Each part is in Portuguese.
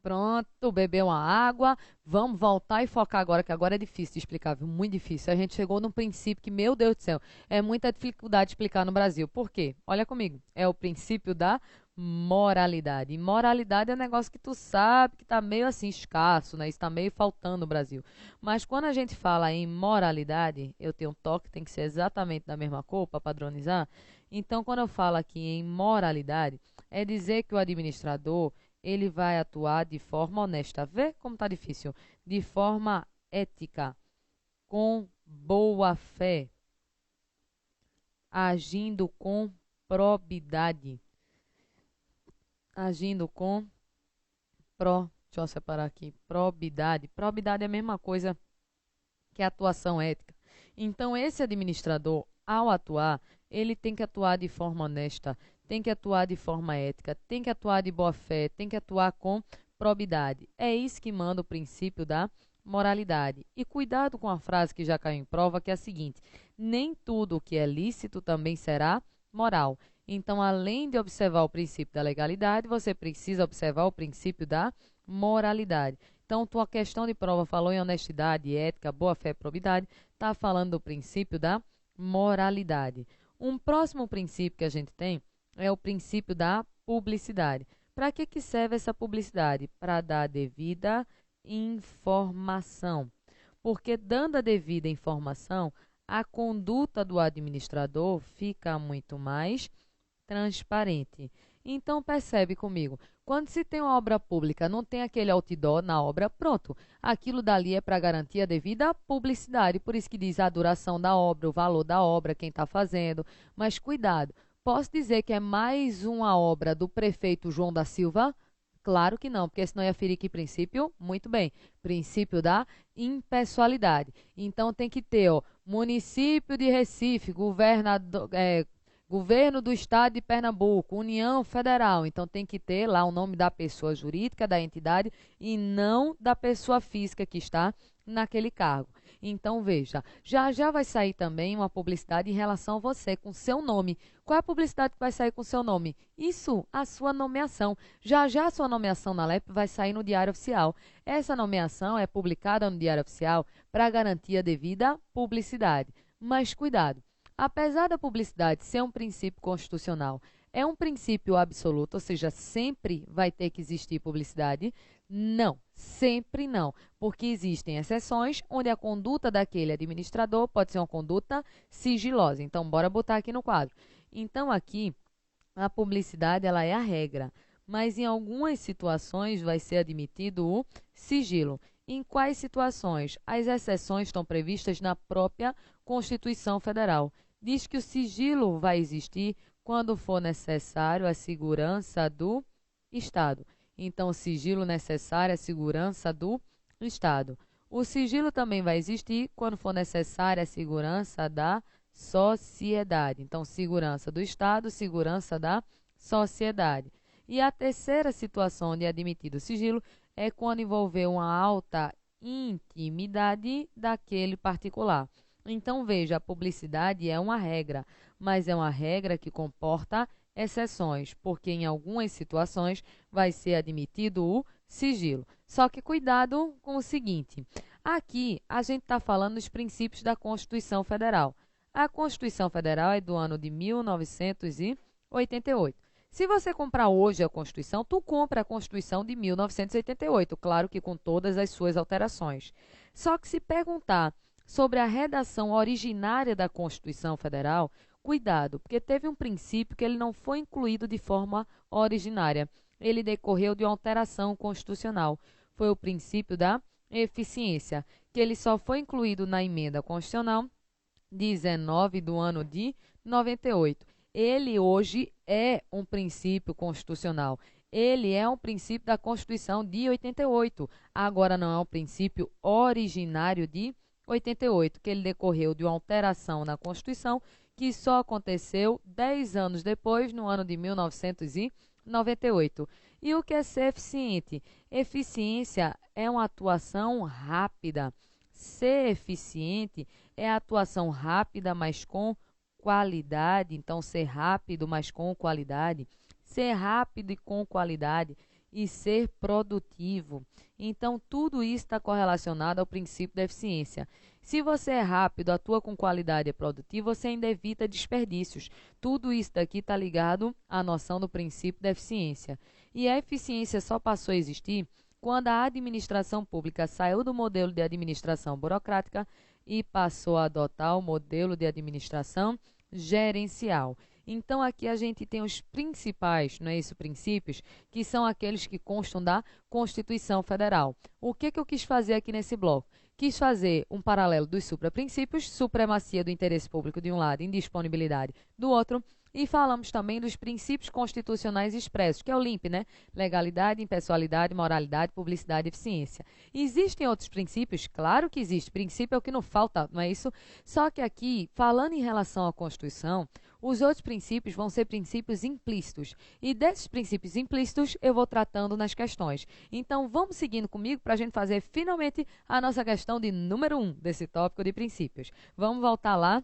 Pronto, bebeu uma água. Vamos voltar e focar agora, que agora é difícil de explicar, viu? Muito difícil. A gente chegou num princípio que, meu Deus do céu, é muita dificuldade de explicar no Brasil. Por quê? Olha comigo. É o princípio da moralidade. E moralidade é um negócio que tu sabe que tá meio assim escasso, né? Isso tá meio faltando no Brasil. Mas quando a gente fala em moralidade, eu tenho um toque, tem que ser exatamente da mesma cor para padronizar. Então, quando eu falo aqui em moralidade, é dizer que o administrador ele vai atuar de forma honesta. Vê como tá difícil. De forma ética, com boa fé, agindo com probidade. Agindo com deixa eu separar aqui, probidade. Probidade é a mesma coisa que atuação ética. Então, esse administrador, ao atuar, ele tem que atuar de forma honesta, tem que atuar de forma ética, tem que atuar de boa fé, tem que atuar com probidade. É isso que manda o princípio da moralidade. E cuidado com a frase que já caiu em prova, que é a seguinte: nem tudo o que é lícito também será moral. Então, além de observar o princípio da legalidade, você precisa observar o princípio da moralidade. Então, tua questão de prova falou em honestidade, ética, boa-fé e probidade, está falando do princípio da moralidade. Um próximo princípio que a gente tem é o princípio da publicidade. Para que serve essa publicidade? Para dar a devida informação. Porque dando a devida informação, a conduta do administrador fica muito mais transparente. Então, percebe comigo, quando se tem uma obra pública, não tem aquele outdoor na obra, pronto. Aquilo dali é para garantir a devida publicidade, por isso que diz a duração da obra, o valor da obra, quem está fazendo. Mas cuidado, posso dizer que é mais uma obra do prefeito João da Silva? Claro que não, porque senão ia ferir que princípio? Muito bem, princípio da impessoalidade. Então tem que ter, ó, município de Recife, governador, Governo do Estado de Pernambuco, União Federal. Então tem que ter lá o nome da pessoa jurídica, da entidade e não da pessoa física que está naquele cargo. Então veja, já já vai sair também uma publicidade em relação a você, com seu nome. Qual é a publicidade que vai sair com seu nome? Isso, a sua nomeação. Já já a sua nomeação na LEP vai sair no Diário Oficial. Essa nomeação é publicada no Diário Oficial para garantir a devida publicidade. Mas cuidado! Apesar da publicidade ser um princípio constitucional, é um princípio absoluto, ou seja, sempre vai ter que existir publicidade? Não, sempre não, porque existem exceções onde a conduta daquele administrador pode ser uma conduta sigilosa. Então, bora botar aqui no quadro. Então, aqui, a publicidade ela é a regra, mas em algumas situações vai ser admitido o sigilo. Em quais situações? As exceções estão previstas na própria Constituição Federal. Diz que o sigilo vai existir quando for necessário a segurança do Estado. Então, o sigilo necessário à segurança do Estado. O sigilo também vai existir quando for necessária a segurança da sociedade. Então, segurança do Estado, segurança da sociedade. E a terceira situação onde é admitido o sigilo é quando envolver uma alta intimidade daquele particular. Então, veja, a publicidade é uma regra, mas é uma regra que comporta exceções, porque em algumas situações vai ser admitido o sigilo. Só que cuidado com o seguinte: aqui a gente está falando dos princípios da Constituição Federal. A Constituição Federal é do ano de 1988. Se você comprar hoje a Constituição, tu compra a Constituição de 1988, claro que com todas as suas alterações. Só que se perguntar sobre a redação originária da Constituição Federal, cuidado, porque teve um princípio que ele não foi incluído de forma originária. Ele decorreu de uma alteração constitucional. Foi o princípio da eficiência, que ele só foi incluído na emenda constitucional 19 do ano de 98. Ele hoje é um princípio constitucional. Ele é um princípio da Constituição de 88. Agora não é um princípio originário de 88, que ele decorreu de uma alteração na Constituição que só aconteceu 10 anos depois, no ano de 1998. E o que é ser eficiente? Eficiência é uma atuação rápida. Ser eficiente é atuação rápida, mas com qualidade. Então, ser rápido, mas com qualidade. Ser rápido e com qualidade. e ser produtivo. Então, tudo isso está correlacionado ao princípio da eficiência. Se você é rápido, atua com qualidade e é produtivo, você ainda evita desperdícios. Tudo isso daqui está ligado à noção do princípio da eficiência. E a eficiência só passou a existir quando a administração pública saiu do modelo de administração burocrática e passou a adotar o modelo de administração gerencial. Então, aqui a gente tem os principais, não é isso, princípios, que são aqueles que constam da Constituição Federal. O que eu quis fazer aqui nesse bloco? Quis fazer um paralelo dos supraprincípios, supremacia do interesse público de um lado, indisponibilidade do outro, e falamos também dos princípios constitucionais expressos, que é o LIMP, né? Legalidade, impessoalidade, moralidade, publicidade e eficiência. Existem outros princípios? Claro que existe. Princípio é o que não falta, não é isso? Só que aqui, falando em relação à Constituição, os outros princípios vão ser princípios implícitos. E desses princípios implícitos eu vou tratando nas questões. Então, vamos seguindo comigo para a gente fazer finalmente a nossa questão de número 1 desse tópico de princípios. Vamos voltar lá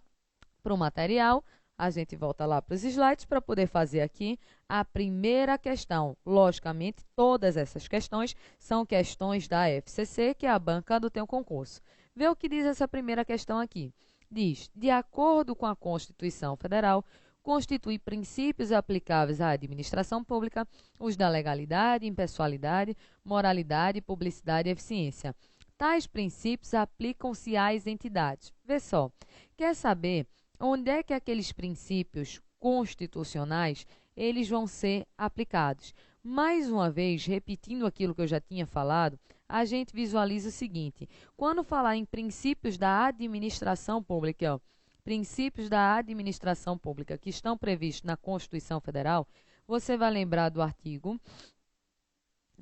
para o material. A gente volta lá para os slides para poder fazer aqui a primeira questão. Logicamente, todas essas questões são questões da FCC, que é a banca do teu concurso. Vê o que diz essa primeira questão aqui. Diz, de acordo com a Constituição Federal, constitui princípios aplicáveis à administração pública os da legalidade, impessoalidade, moralidade, publicidade e eficiência. Tais princípios aplicam-se às entidades. Vê só, quer saber onde é que aqueles princípios constitucionais eles vão ser aplicados? Mais uma vez, repetindo aquilo que eu já tinha falado, a gente visualiza o seguinte: quando falar em princípios da administração pública, princípios da administração pública que estão previstos na Constituição Federal, você vai lembrar do artigo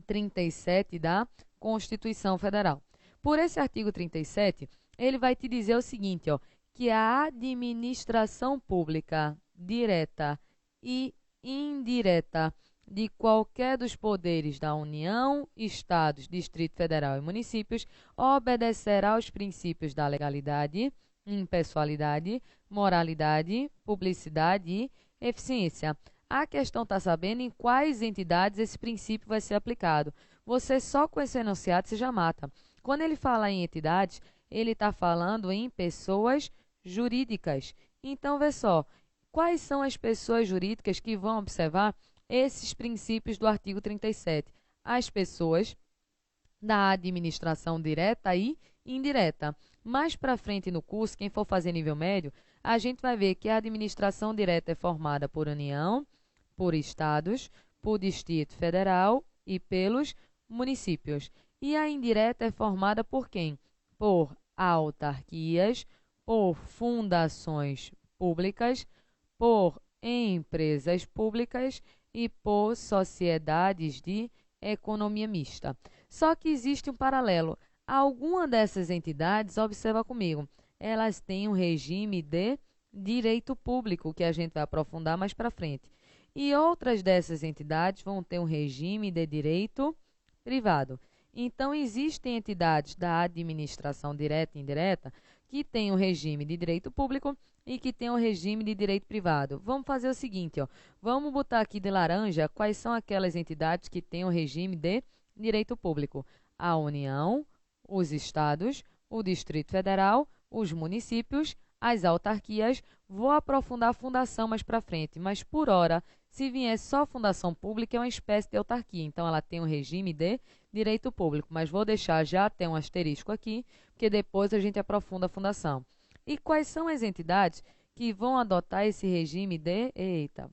37 da Constituição Federal. Por esse artigo 37, ele vai te dizer o seguinte, que a administração pública direta e indireta de qualquer dos poderes da União, Estados, Distrito Federal e municípios obedecerá aos princípios da legalidade, impessoalidade, moralidade, publicidade e eficiência. A questão está sabendo em quais entidades esse princípio vai ser aplicado. Você só com esse enunciado você já mata. Quando ele fala em entidades, ele está falando em pessoas jurídicas. Então, vê só, quais são as pessoas jurídicas que vão observar esses princípios do artigo 37? As pessoas da administração direta e indireta. Mais para frente no curso, quem for fazer nível médio, a gente vai ver que a administração direta é formada por União, por estados, por Distrito Federal e pelos municípios. E a indireta é formada por quem? Por autarquias, por fundações públicas, por empresas públicas e por sociedades de economia mista. Só que existe um paralelo. Alguma dessas entidades, observa comigo, elas têm um regime de direito público, que a gente vai aprofundar mais para frente. E outras dessas entidades vão ter um regime de direito privado. Então, existem entidades da administração direta e indireta que têm um regime de direito público e que têm um regime de direito privado. Vamos fazer o seguinte, vamos botar aqui de laranja quais são aquelas entidades que têm um regime de direito público. A União, os estados, o Distrito Federal, os municípios, as autarquias. Vou aprofundar a fundação mais para frente, mas por hora, se vier só fundação pública, é uma espécie de autarquia. Então, ela tem um regime de direito público, mas vou deixar já até um asterisco aqui, porque depois a gente aprofunda a fundação. E quais são as entidades que vão adotar esse regime de... Eita,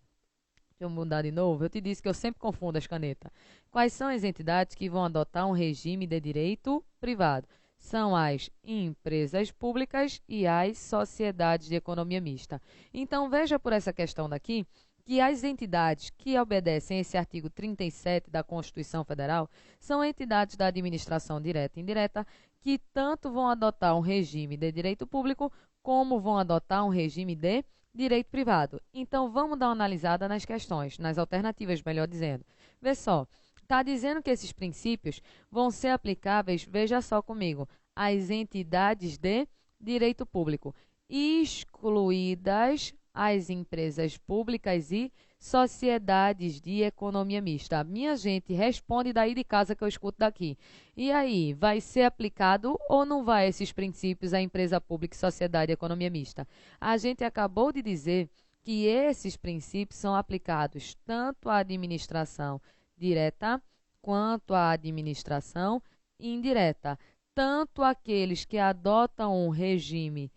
deixa eu mudar de novo. Eu te disse que eu sempre confundo as canetas. Quais são as entidades que vão adotar um regime de direito privado? São as empresas públicas e as sociedades de economia mista. Então, veja por essa questão daqui que as entidades que obedecem esse artigo 37 da Constituição Federal são entidades da administração direta e indireta que tanto vão adotar um regime de direito público como vão adotar um regime de direito privado. Então, vamos dar uma analisada nas questões, nas alternativas, melhor dizendo. Vê só, está dizendo que esses princípios vão ser aplicáveis, veja só comigo, às entidades de direito público, excluídas as empresas públicas e sociedades de economia mista. Minha gente, responde daí de casa que eu escuto daqui. E aí, vai ser aplicado ou não vai esses princípios à empresa pública e sociedade de economia mista? A gente acabou de dizer que esses princípios são aplicados tanto à administração direta quanto à administração indireta, tanto aqueles que adotam um regime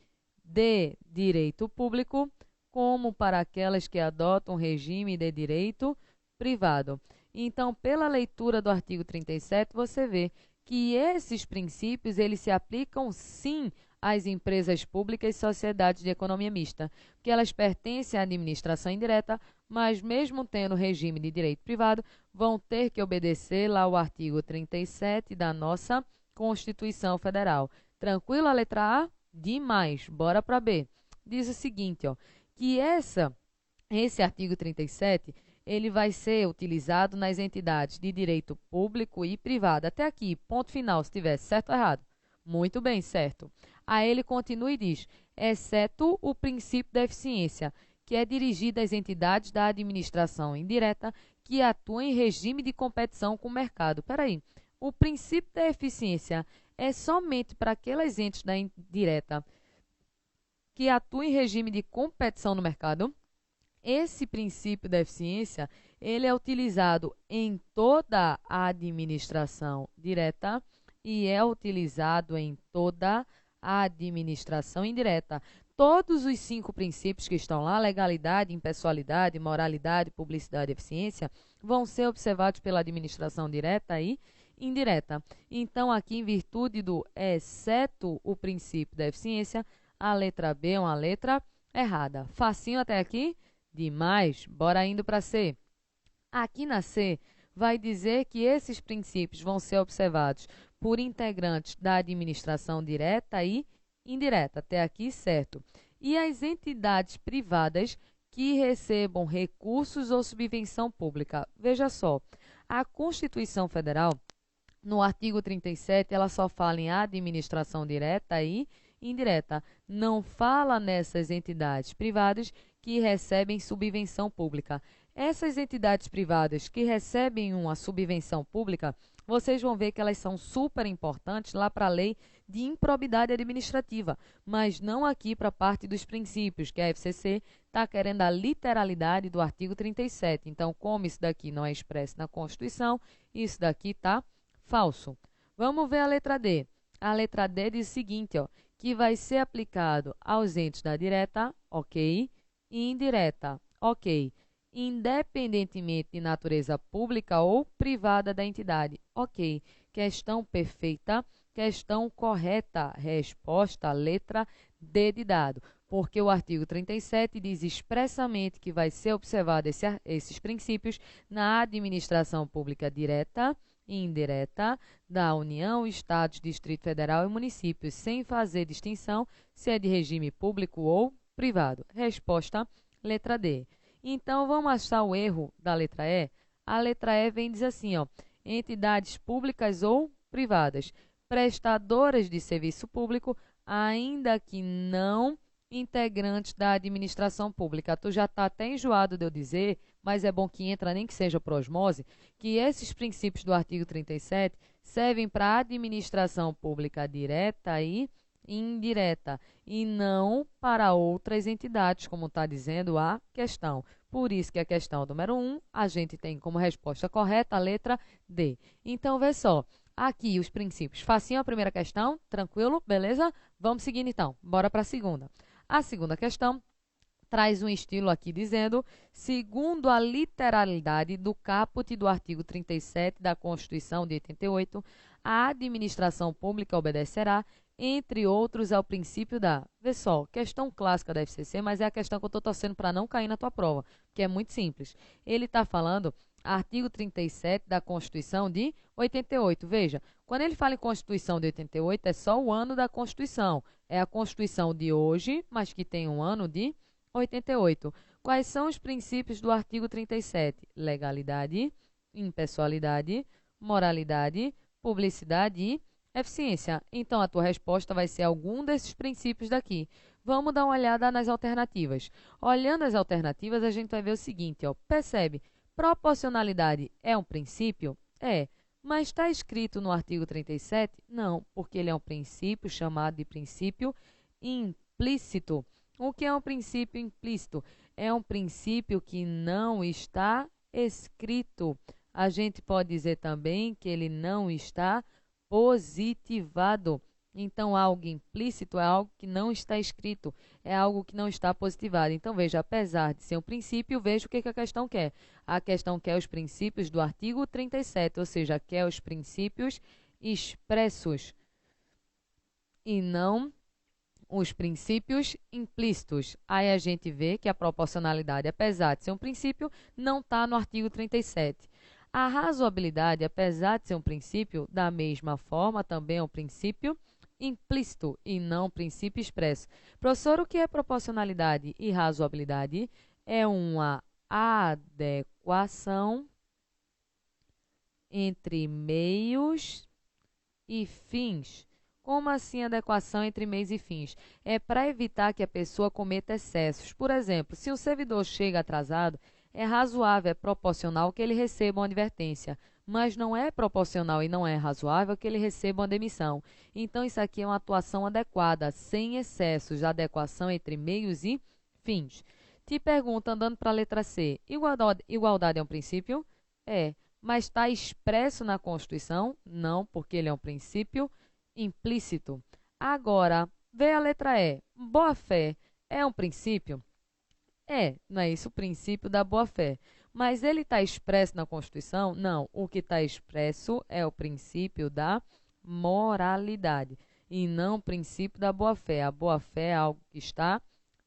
de direito público, como para aquelas que adotam um regime de direito privado. Então, pela leitura do artigo 37, você vê que esses princípios eles se aplicam sim às empresas públicas e sociedades de economia mista, porque elas pertencem à administração indireta, mas mesmo tendo regime de direito privado, vão ter que obedecer lá o artigo 37 da nossa Constituição Federal. Tranquilo a letra A? Demais. Bora para B. Diz o seguinte, ó, que esse artigo 37, ele vai ser utilizado nas entidades de direito público e privado. Até aqui, ponto final, se tivesse certo ou errado. Muito bem, certo. Aí ele continua e diz, exceto o princípio da eficiência, que é dirigido às entidades da administração indireta que atuam em regime de competição com o mercado. Espera aí, o princípio da eficiência é somente para aquelas entes da indireta que atuam em regime de competição no mercado? Esse princípio da eficiência, ele é utilizado em toda a administração direta e é utilizado em toda a administração indireta. Todos os 5 princípios que estão lá, legalidade, impessoalidade, moralidade, publicidade e eficiência, vão ser observados pela administração direta e indireta. Então, aqui, em virtude do exceto o princípio da eficiência, a letra B é uma letra errada. Facinho até aqui? Demais. Bora indo para C. Aqui na C, vai dizer que esses princípios vão ser observados por integrantes da administração direta e indireta. Até aqui, certo. E as entidades privadas que recebam recursos ou subvenção pública. Veja só, a Constituição Federal, no artigo 37, ela só fala em administração direta e indireta. Não fala nessas entidades privadas que recebem subvenção pública. Essas entidades privadas que recebem uma subvenção pública, vocês vão ver que elas são super importantes lá para a lei de improbidade administrativa, mas não aqui para a parte dos princípios, que a FCC está querendo a literalidade do artigo 37. Então, como isso daqui não é expresso na Constituição, isso daqui está falso. Vamos ver a letra D. A letra D diz o seguinte, ó, que vai ser aplicado aos entes da direta, ok, e indireta, ok, independentemente de natureza pública ou privada da entidade, ok. Questão perfeita, questão correta, resposta, letra D de dado, porque o artigo 37 diz expressamente que vai ser observado esses princípios na administração pública direta e indireta da União, Estados, Distrito Federal e municípios, sem fazer distinção se é de regime público ou privado. Resposta, letra D. Então, vamos achar o erro da letra E? A letra E vem dizer assim, ó, entidades públicas ou privadas, prestadoras de serviço público, ainda que não integrantes da administração pública. Tu já está até enjoado de eu dizer, mas é bom que entra, nem que seja por osmose, que esses princípios do artigo 37 servem para a administração pública direta e indireta, e não para outras entidades, como está dizendo a questão. Por isso que a questão número 1, a gente tem como resposta correta a letra D. Então, vê só, aqui os princípios. Facinho a primeira questão, tranquilo, beleza? Vamos seguindo então, bora para a segunda. A segunda questão traz um estilo aqui dizendo, segundo a literalidade do caput do artigo 37 da Constituição de 88, a administração pública obedecerá, entre outros, ao princípio da... Vê só, questão clássica da FCC, mas é a questão que eu estou torcendo para não cair na tua prova, que é muito simples. Ele está falando, artigo 37 da Constituição de 88. Veja, quando ele fala em Constituição de 88, é só o ano da Constituição. É a Constituição de hoje, mas que tem um ano de 88. Quais são os princípios do artigo 37? Legalidade, impessoalidade, moralidade, publicidade e Eficiência. Então, a tua resposta vai ser algum desses princípios daqui. Vamos dar uma olhada nas alternativas. Olhando as alternativas, a gente vai ver o seguinte, ó. Percebe? Proporcionalidade é um princípio? É. Mas está escrito no artigo 37? Não, porque ele é um princípio chamado de princípio implícito. O que é um princípio implícito? É um princípio que não está escrito. A gente pode dizer também que ele não está positivado. Então, algo implícito é algo que não está escrito, é algo que não está positivado. Então, veja, apesar de ser um princípio, veja o que a questão quer. A questão quer os princípios do artigo 37, ou seja, quer os princípios expressos e não os princípios implícitos. Aí a gente vê que a proporcionalidade, apesar de ser um princípio, não está no artigo 37. A razoabilidade, apesar de ser um princípio, da mesma forma, também é um princípio implícito e não um princípio expresso. Professor, o que é proporcionalidade e razoabilidade? É uma adequação entre meios e fins. Como assim adequação entre meios e fins? É para evitar que a pessoa cometa excessos. Por exemplo, se o servidor chega atrasado, é razoável, é proporcional que ele receba uma advertência, mas não é proporcional e não é razoável que ele receba uma demissão. Então, isso aqui é uma atuação adequada, sem excessos, adequação entre meios e fins. Te pergunta, andando para a letra C, igualdade é um princípio? É. Mas está expresso na Constituição? Não, porque ele é um princípio implícito. Agora, vê a letra E. Boa-fé é um princípio? É, não é isso o princípio da boa-fé. Mas ele está expresso na Constituição? Não. O que está expresso é o princípio da moralidade e não o princípio da boa-fé. A boa-fé é algo que está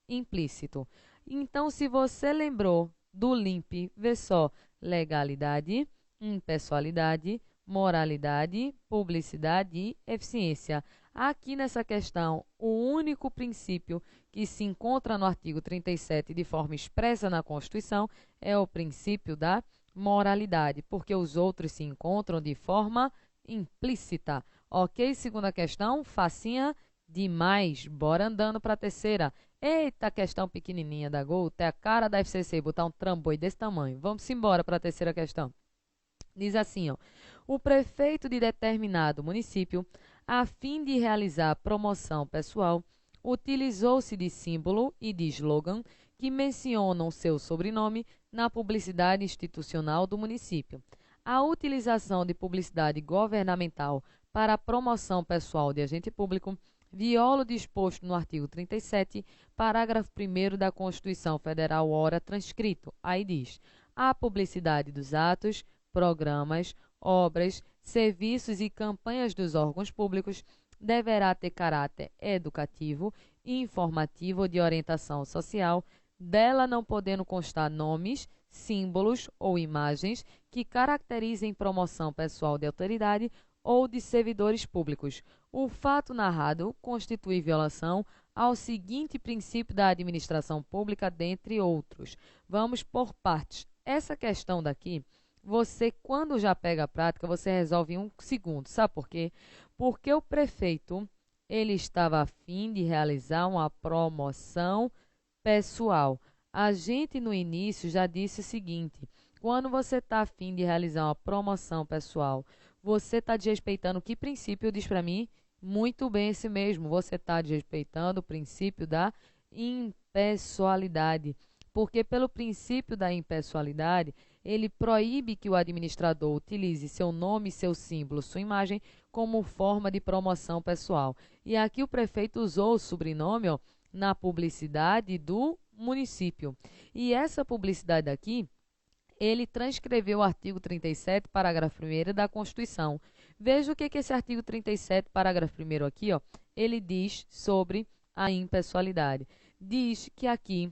implícito. Então, se você lembrou do LIMP, vê só, legalidade, impessoalidade, moralidade, publicidade e eficiência. Aqui nessa questão, o único princípio que se encontra no artigo 37 de forma expressa na Constituição é o princípio da moralidade, porque os outros se encontram de forma implícita. Ok? Segunda questão, facinha demais. Bora andando para a terceira. Eita, questão pequenininha da Gol, até a cara da FCC botar um trambolho desse tamanho. Vamos embora para a terceira questão. Diz assim, ó, o prefeito de determinado município, a fim de realizar promoção pessoal, utilizou-se de símbolo e de slogan que mencionam seu sobrenome na publicidade institucional do município. A utilização de publicidade governamental para a promoção pessoal de agente público viola o disposto no artigo 37, parágrafo 1º da Constituição Federal, ora transcrito. Aí diz: a publicidade dos atos, programas, obras, serviços e campanhas dos órgãos públicos deverá ter caráter educativo, informativo ou de orientação social, dela não podendo constar nomes, símbolos ou imagens que caracterizem promoção pessoal de autoridade ou de servidores públicos. O fato narrado constitui violação ao seguinte princípio da administração pública, dentre outros. Vamos por partes. Essa questão daqui, você, quando já pega a prática, você resolve em 1 segundo. Sabe por quê? Porque o prefeito, ele estava a fim de realizar uma promoção pessoal. A gente, no início, já disse o seguinte: quando você está a fim de realizar uma promoção pessoal, você está desrespeitando que princípio? Diz para mim. Muito bem, esse mesmo. Você está desrespeitando o princípio da impessoalidade. Porque pelo princípio da impessoalidade, ele proíbe que o administrador utilize seu nome, seu símbolo, sua imagem como forma de promoção pessoal. E aqui o prefeito usou o sobrenome, ó, na publicidade do município. E essa publicidade aqui, ele transcreveu o artigo 37, parágrafo 1º da Constituição. Veja o que esse artigo 37, parágrafo 1º aqui, ó, ele diz sobre a impessoalidade. Diz que aqui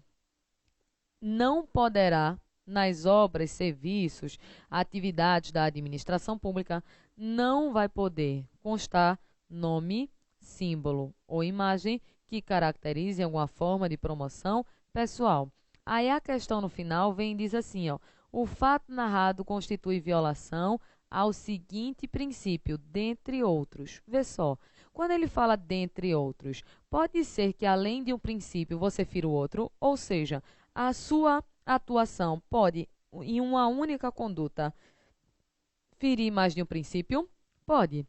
não poderá, nas obras, serviços, atividades da administração pública, não vai poder constar nome, símbolo ou imagem que caracterize alguma forma de promoção pessoal. Aí a questão no final vem e diz assim, ó, o fato narrado constitui violação ao seguinte princípio, dentre outros. Vê só, quando ele fala dentre outros, pode ser que além de um princípio você fira o outro, ou seja, a sua atuação pode, em uma única conduta, ferir mais de um princípio? Pode.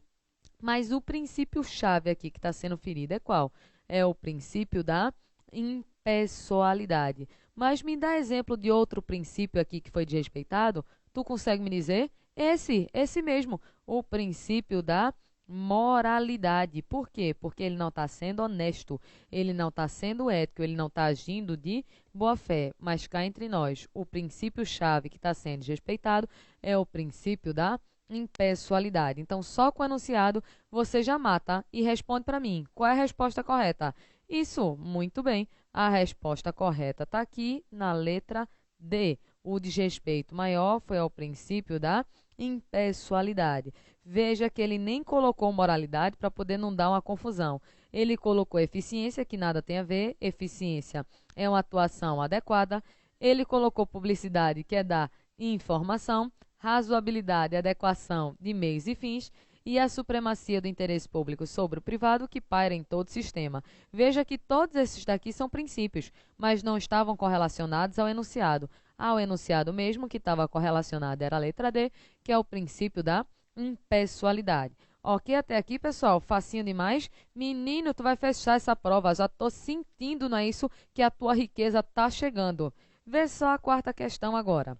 Mas o princípio-chave aqui que está sendo ferido é qual? É o princípio da impessoalidade. Mas me dá exemplo de outro princípio aqui que foi desrespeitado? Tu consegue me dizer? Esse mesmo, o princípio da moralidade. Por quê? Porque ele não está sendo honesto, ele não está sendo ético, ele não está agindo de boa fé. Mas cá entre nós, o princípio-chave que está sendo desrespeitado é o princípio da impessoalidade. Então, só com o enunciado você já mata e responde para mim. Qual é a resposta correta? Isso, muito bem. A resposta correta está aqui na letra D. O desrespeito maior foi ao princípio da impessoalidade. Veja que ele nem colocou moralidade para poder não dar uma confusão. Ele colocou eficiência, que nada tem a ver. Eficiência é uma atuação adequada. Ele colocou publicidade, que é dar informação. Razoabilidade, adequação de meios e fins, e a supremacia do interesse público sobre o privado que paira em todo o sistema. Veja que todos esses daqui são princípios, mas não estavam correlacionados ao enunciado. Ao enunciado mesmo, que estava correlacionado era a letra D, que é o princípio da impessoalidade. Ok, até aqui, pessoal? Facinho demais? Menino, tu vai fechar essa prova. Já estou sentindo, não é isso, que a tua riqueza está chegando. Vê só a quarta questão agora.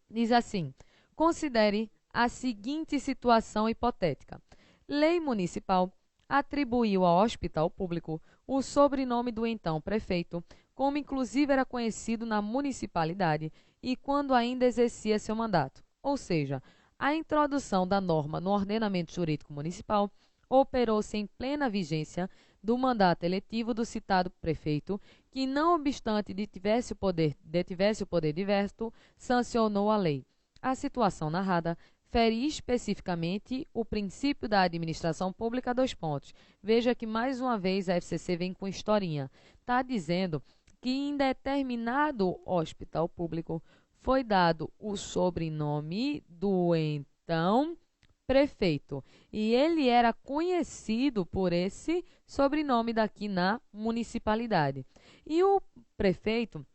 Diz assim: considere a seguinte situação hipotética. Lei municipal atribuiu ao hospital público o sobrenome do então prefeito, como inclusive era conhecido na municipalidade e quando ainda exercia seu mandato. Ou seja, a introdução da norma no ordenamento jurídico municipal operou-se em plena vigência do mandato eletivo do citado prefeito, que, não obstante detivesse o poder diverso, sancionou a lei. A situação narrada fere especificamente o princípio da administração pública a 2 pontos. Veja que, mais uma vez, a FCC vem com historinha. Está dizendo que em determinado hospital público foi dado o sobrenome do então prefeito. E ele era conhecido por esse sobrenome daqui na municipalidade. E o prefeito,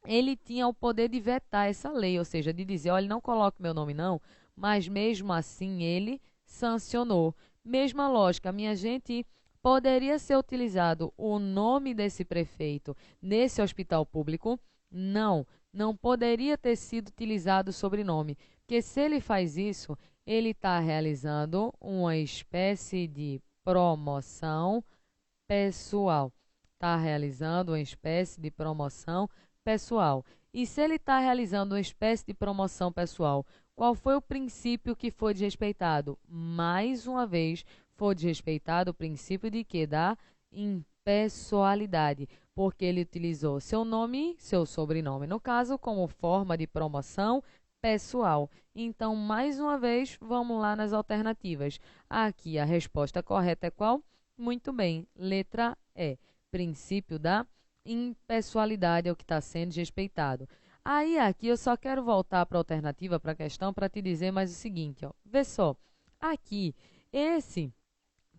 ele tinha o poder de vetar essa lei, ou seja, de dizer, olha, não coloque meu nome não, mas mesmo assim ele sancionou. Mesma lógica, minha gente, poderia ser utilizado o nome desse prefeito nesse hospital público? Não, não poderia ter sido utilizado o sobrenome, porque se ele faz isso, ele está realizando uma espécie de promoção pessoal. Está realizando uma espécie de promoção pessoal. E se ele está realizando uma espécie de promoção pessoal, qual foi o princípio que foi desrespeitado? Mais uma vez, foi desrespeitado o princípio de quê? Da impessoalidade, porque ele utilizou seu nome, seu sobrenome, no caso, como forma de promoção pessoal. Então, mais uma vez, vamos lá nas alternativas. Aqui a resposta correta é qual? Muito bem, letra E. Princípio da impessoalidade é o que está sendo desrespeitado. Aí, aqui, eu só quero voltar para a alternativa, para a questão, para te dizer mais o seguinte, ó. Vê só, aqui, esse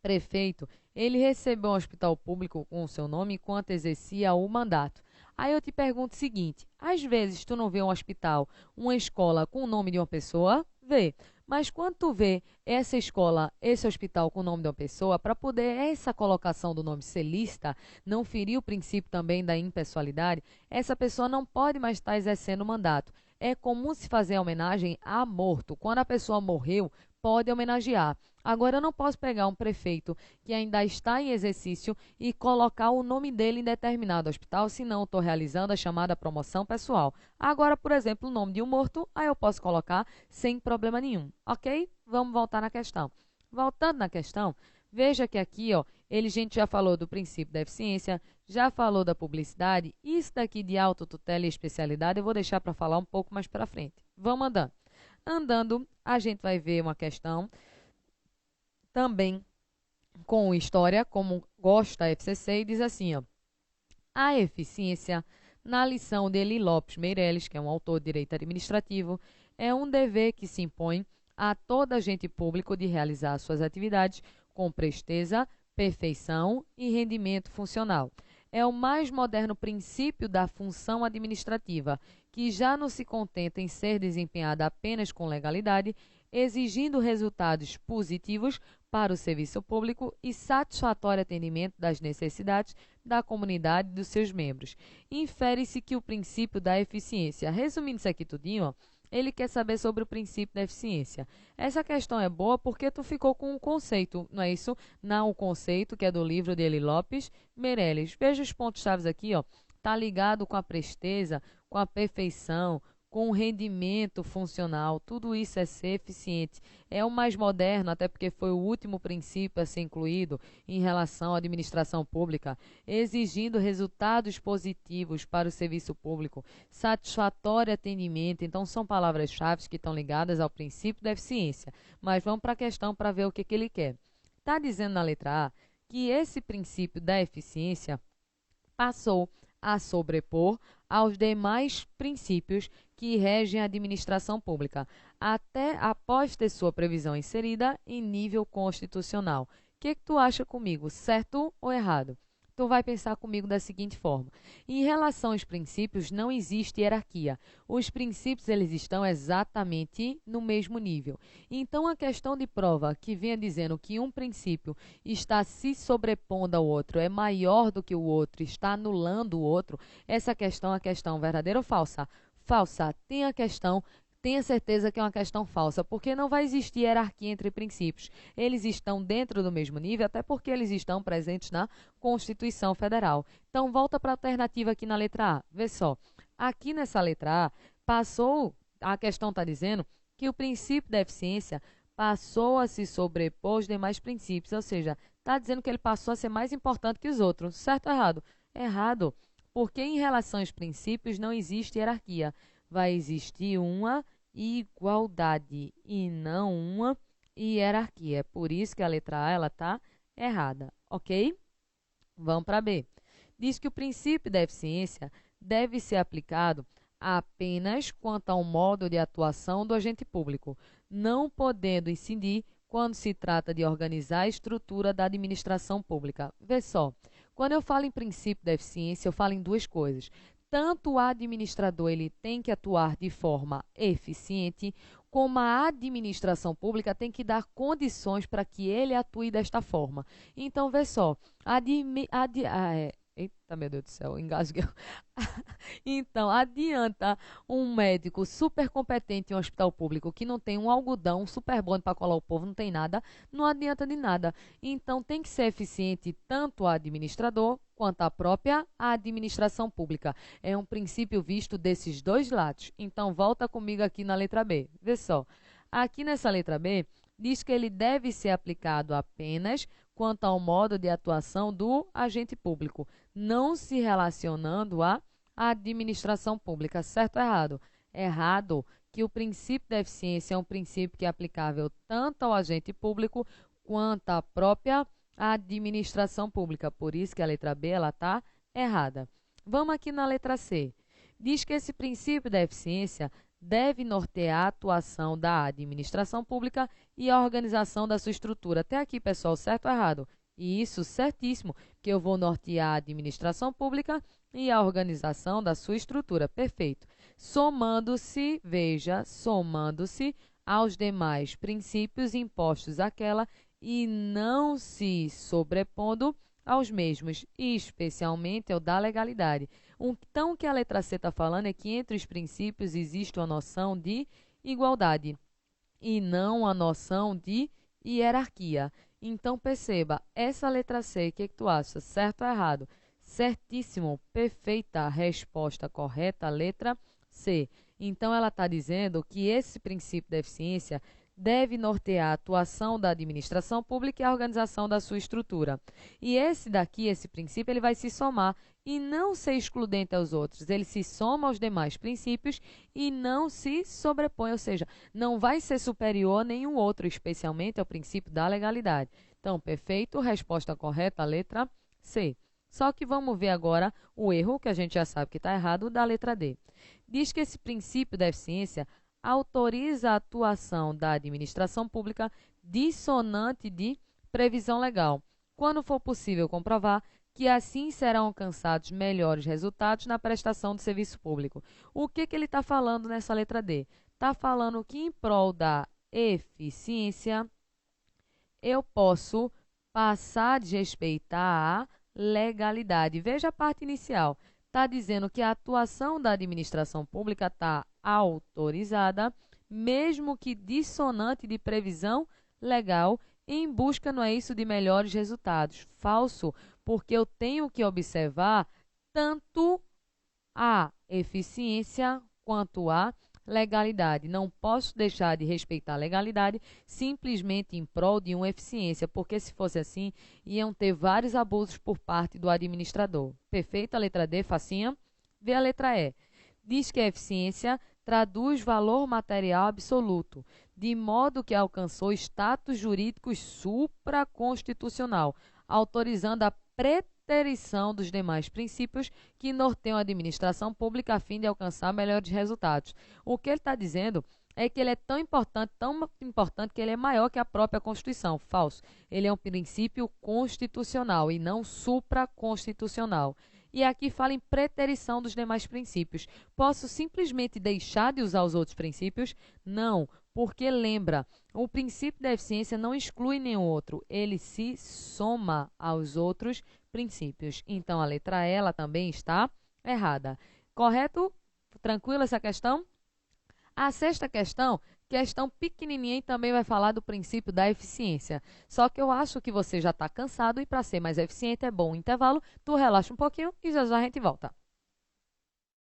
prefeito, ele recebeu um hospital público com o seu nome enquanto exercia o mandato. Aí eu te pergunto o seguinte, às vezes tu não vê um hospital, uma escola com o nome de uma pessoa? Vê. Mas quando tu vê essa escola, esse hospital com o nome de uma pessoa, para poder essa colocação do nome ser lista, não ferir o princípio também da impessoalidade, essa pessoa não pode mais estar exercendo o mandato. É comum se fazer homenagem a morto. Quando a pessoa morreu, pode homenagear. Agora, eu não posso pegar um prefeito que ainda está em exercício e colocar o nome dele em determinado hospital, senão estou realizando a chamada promoção pessoal. Agora, por exemplo, o nome de um morto, aí eu posso colocar sem problema nenhum, ok? Vamos voltar na questão. Voltando na questão, veja que aqui, ó, a gente já falou do princípio da eficiência, já falou da publicidade, isso daqui de autotutela e especialidade eu vou deixar para falar um pouco mais para frente. Vamos andando. Andando, a gente vai ver uma questão também com história, como gosta a FCC, e diz assim, ó, a eficiência, na lição de Eli Lopes Meireles, que é um autor de direito administrativo, é um dever que se impõe a todo agente público de realizar suas atividades com presteza, perfeição e rendimento funcional. É o mais moderno princípio da função administrativa, que já não se contenta em ser desempenhada apenas com legalidade, exigindo resultados positivos para o serviço público e satisfatório atendimento das necessidades da comunidade e dos seus membros. Infere-se que o princípio da eficiência, resumindo isso aqui tudinho, ó, ele quer saber sobre o princípio da eficiência. Essa questão é boa porque tu ficou com um conceito, não é isso? Não, o conceito que é do livro de Eli Lopes Meireles. Veja os pontos-chave aqui, ó. Tá ligado com a presteza, com a perfeição, com o rendimento funcional. Tudo isso é ser eficiente. É o mais moderno, até porque foi o último princípio a ser incluído em relação à administração pública, exigindo resultados positivos para o serviço público, satisfatório atendimento. Então, são palavras-chave que estão ligadas ao princípio da eficiência. Mas vamos para a questão para ver o que ele quer. Está dizendo na letra A que esse princípio da eficiência passou a sobrepor aos demais princípios que regem a administração pública, até após ter sua previsão inserida em nível constitucional. O que tu acha comigo, certo ou errado? Tu vai pensar comigo da seguinte forma: em relação aos princípios, não existe hierarquia. Os princípios eles estão exatamente no mesmo nível. Então, a questão de prova que venha dizendo que um princípio está se sobrepondo ao outro, é maior do que o outro, está anulando o outro, essa questão é a questão verdadeira ou falsa? Falsa. Tenha certeza que é uma questão falsa, porque não vai existir hierarquia entre princípios. Eles estão dentro do mesmo nível, até porque eles estão presentes na Constituição Federal. Então, volta para a alternativa aqui na letra A. Vê só, aqui nessa letra A, a questão está dizendo que o princípio da eficiência passou a se sobrepor aos demais princípios, ou seja, está dizendo que ele passou a ser mais importante que os outros. Certo ou errado? Errado, porque em relação aos princípios não existe hierarquia. Vai existir uma igualdade e não uma hierarquia. É por isso que a letra A está errada, ok? Vamos para B. Diz que o princípio da eficiência deve ser aplicado apenas quanto ao modo de atuação do agente público, não podendo incidir quando se trata de organizar a estrutura da administração pública. Vê só, quando eu falo em princípio da eficiência, eu falo em duas coisas. Tanto o administrador ele tem que atuar de forma eficiente, como a administração pública tem que dar condições para que ele atue desta forma. Então, vê só, eita, meu Deus do céu, engasguei. Então, adianta um médico super competente em um hospital público que não tem um algodão super bom para colar o povo, não tem nada, não adianta de nada. Então, tem que ser eficiente tanto o administrador quanto a própria administração pública. É um princípio visto desses dois lados. Então, volta comigo aqui na letra B. Vê só, aqui nessa letra B, diz que ele deve ser aplicado apenas quanto ao modo de atuação do agente público, não se relacionando à administração pública. Certo ou errado? Errado, que o princípio da eficiência é um princípio que é aplicável tanto ao agente público quanto à própria administração pública. Por isso que a letra B está errada. Vamos aqui na letra C. Diz que esse princípio da eficiência deve nortear a atuação da administração pública e a organização da sua estrutura. Até aqui, pessoal, certo ou errado? Isso, certíssimo, que eu vou nortear a administração pública e a organização da sua estrutura. Perfeito. Somando-se, veja, somando-se aos demais princípios impostos àquela e não se sobrepondo aos mesmos, especialmente ao da legalidade. Então, o que a letra C está falando é que entre os princípios existe uma noção de igualdade e não a noção de hierarquia. Então, perceba, essa letra C, o que tu acha? Certo ou errado? Certíssimo, perfeita, resposta correta, letra C. Então, ela está dizendo que esse princípio da eficiência deve nortear a atuação da administração pública e a organização da sua estrutura. E esse princípio, ele vai se somar e não ser excludente aos outros. Ele se soma aos demais princípios e não se sobrepõe, ou seja, não vai ser superior a nenhum outro, especialmente ao princípio da legalidade. Então, perfeito, resposta correta, letra C. Só que vamos ver agora o erro, que a gente já sabe que está errado, da letra D. Diz que esse princípio da eficiência autoriza a atuação da administração pública dissonante de previsão legal, quando for possível comprovar que assim serão alcançados melhores resultados na prestação de serviço público. O que ele está falando nessa letra D? Está falando que em prol da eficiência, eu posso passar a desrespeitar a legalidade. Veja a parte inicial. Está dizendo que a atuação da administração pública está autorizada, mesmo que dissonante de previsão legal, em busca, não é isso, de melhores resultados. Falso, porque eu tenho que observar tanto a eficiência quanto a legalidade. Não posso deixar de respeitar a legalidade simplesmente em prol de uma eficiência, porque se fosse assim, iam ter vários abusos por parte do administrador. Perfeito? A letra D, facinha. Vê a letra E. Diz que a eficiência traduz valor material absoluto, de modo que alcançou status jurídico supraconstitucional, autorizando a preterição dos demais princípios que norteiam a administração pública a fim de alcançar melhores resultados. O que ele está dizendo é que ele é tão importante que ele é maior que a própria Constituição. Falso. Ele é um princípio constitucional e não supraconstitucional. E aqui fala em preterição dos demais princípios. Posso simplesmente deixar de usar os outros princípios? Não, porque lembra, o princípio da eficiência não exclui nenhum outro, ele se soma aos outros princípios. Então, a letra E, ela também está errada. Correto? Tranquila essa questão? A sexta questão pequenininha, e também vai falar do princípio da eficiência. Só que eu acho que você já está cansado e para ser mais eficiente é bom um intervalo. Tu relaxa um pouquinho e já já a gente volta.